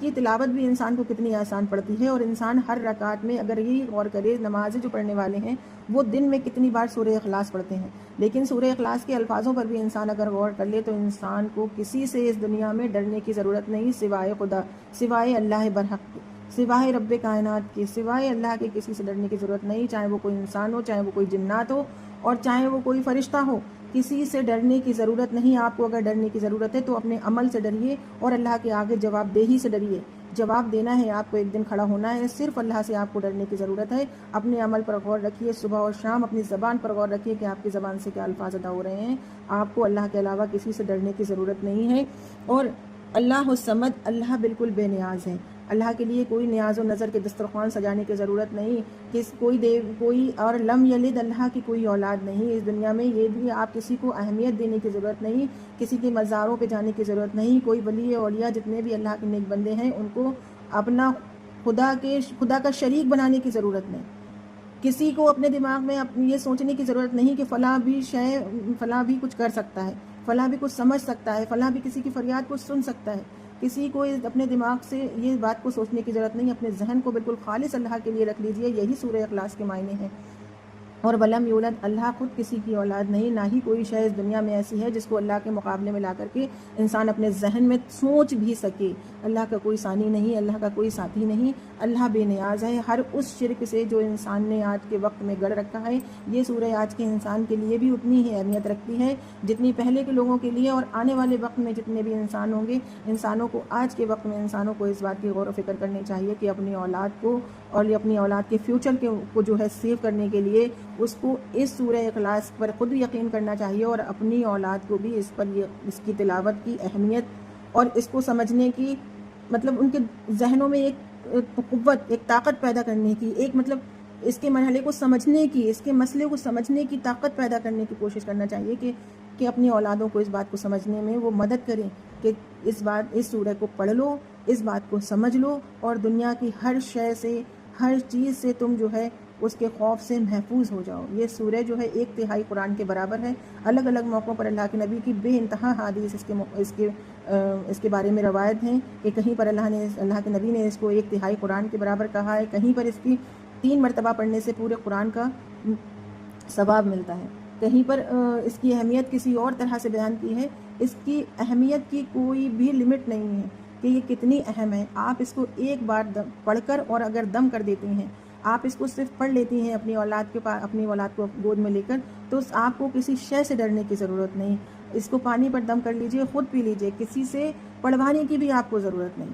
کی تلاوت بھی انسان کو کتنی آسان پڑتی ہے، اور انسان ہر رکعت میں اگر یہ غور کرے، نمازیں جو پڑھنے والے ہیں وہ دن میں کتنی بار سورہ اخلاص پڑھتے ہیں، لیکن سورہ اخلاص کے الفاظوں پر بھی انسان اگر غور کر لے تو انسان کو کسی سے اس دنیا میں ڈرنے کی ضرورت نہیں سوائے خدا، سوائے اللہ برحق کے، سوائے رب کائنات کے، سوائے اللہ کے کسی سے ڈرنے کی ضرورت نہیں، چاہے وہ کوئی انسان ہو، چاہے وہ کوئی جنات ہو، اور چاہے وہ کوئی فرشتہ ہو، کسی سے ڈرنے کی ضرورت نہیں۔ آپ کو اگر ڈرنے کی ضرورت ہے تو اپنے عمل سے ڈریے اور اللہ کے آگے جواب دہی سے ڈریے۔ جواب دینا ہے آپ کو، ایک دن کھڑا ہونا ہے، صرف اللہ سے آپ کو ڈرنے کی ضرورت ہے۔ اپنے عمل پر غور رکھیے، صبح اور شام اپنی زبان پر غور رکھیے کہ آپ کی زبان سے کیا الفاظ ادا ہو رہے ہیں۔ آپ کو اللہ کے علاوہ کسی سے ڈرنے کی ضرورت نہیں ہے، اور اللہ الصمد، اللہ بالکل بے نیاز ہے۔ اللہ کے لیے کوئی نیاز و نظر کے دسترخوان سجانے کی ضرورت نہیں، کہ کوئی اور لم یلد، اللہ کی کوئی اولاد نہیں اس دنیا میں، یہ بھی آپ کسی کو اہمیت دینے کی ضرورت نہیں، کسی کے مزاروں پہ جانے کی ضرورت نہیں۔ کوئی ولی اولیاء جتنے بھی اللہ کے نیک بندے ہیں ان کو اپنا خدا کا شریک بنانے کی ضرورت نہیں۔ کسی کو اپنے دماغ میں یہ سوچنے کی ضرورت نہیں کہ فلاں بھی کچھ کر سکتا ہے، فلاں بھی کچھ سمجھ سکتا ہے، فلاں بھی کسی کی فریاد کو سن سکتا ہے۔ کسی کو اپنے دماغ سے یہ بات کو سوچنے کی ضرورت نہیں، اپنے ذہن کو بالکل خالص اللہ کے لیے رکھ لیجئے۔ یہی سورہ اخلاص کے معنی ہیں۔ اور ولم یولد، اللہ خود کسی کی اولاد نہیں، نہ ہی کوئی شے اس دنیا میں ایسی ہے جس کو اللہ کے مقابلے میں لا کر کے انسان اپنے ذہن میں سوچ بھی سکے۔ اللہ کا کوئی ثانی نہیں، اللہ کا کوئی ساتھی نہیں، اللہ بے نیاز ہے ہر اس شرک سے جو انسان نے آج کے وقت میں گڑھ رکھا ہے۔ یہ سورہ آج کے انسان کے لیے بھی اتنی ہی اہمیت رکھتی ہے جتنی پہلے کے لوگوں کے لیے، اور آنے والے وقت میں جتنے بھی انسان ہوں گے، انسانوں کو آج کے وقت میں انسانوں کو اس بات کی غور و فکر کرنی چاہیے کہ اپنی اولاد کو اور اپنی اولاد کے فیوچر کو جو ہے سیو کرنے کے لیے اس کو اس سورہ اخلاص پر خود یقین کرنا چاہیے، اور اپنی اولاد کو بھی اس کی تلاوت کی اہمیت اور اس کو سمجھنے کی، مطلب ان کے ذہنوں میں ایک قوت، ایک طاقت پیدا کرنے کی، ایک مطلب اس کے مرحلے کو سمجھنے کی، اس کے مسئلے کو سمجھنے کی طاقت پیدا کرنے کی کوشش کرنا چاہیے کہ اپنی اولادوں کو اس بات کو سمجھنے میں وہ مدد کریں کہ اس سورہ کو پڑھ لو، اس بات کو سمجھ لو، اور دنیا کی ہر شے سے، ہر چیز سے تم جو ہے اس کے خوف سے محفوظ ہو جاؤ۔ یہ سورہ جو ہے 1/3 قرآن کے برابر ہے۔ الگ الگ موقعوں پر اللہ کے نبی کی بے انتہا حدیث اس کے بارے میں روایت ہیں کہ کہیں پر اللہ کے نبی نے اس کو 1/3 قرآن کے برابر کہا ہے، کہیں پر اس کی 3 مرتبہ پڑھنے سے پورے قرآن کا ثواب ملتا ہے، کہیں پر اس کی اہمیت کسی اور طرح سے بیان کی ہے۔ اس کی اہمیت کی کوئی بھی لمٹ نہیں ہے کہ یہ کتنی اہم ہے۔ آپ اس کو ایک بار پڑھ کر اور اگر دم کر دیتی ہیں، آپ اس کو صرف پڑھ لیتی ہیں اپنی اولاد کو گود میں لے کر، تو آپ کو کسی شے سے ڈرنے کی ضرورت نہیں۔ اس کو پانی پر دم کر لیجئے، خود پی لیجئے، کسی سے پڑھوانے کی بھی آپ کو ضرورت نہیں۔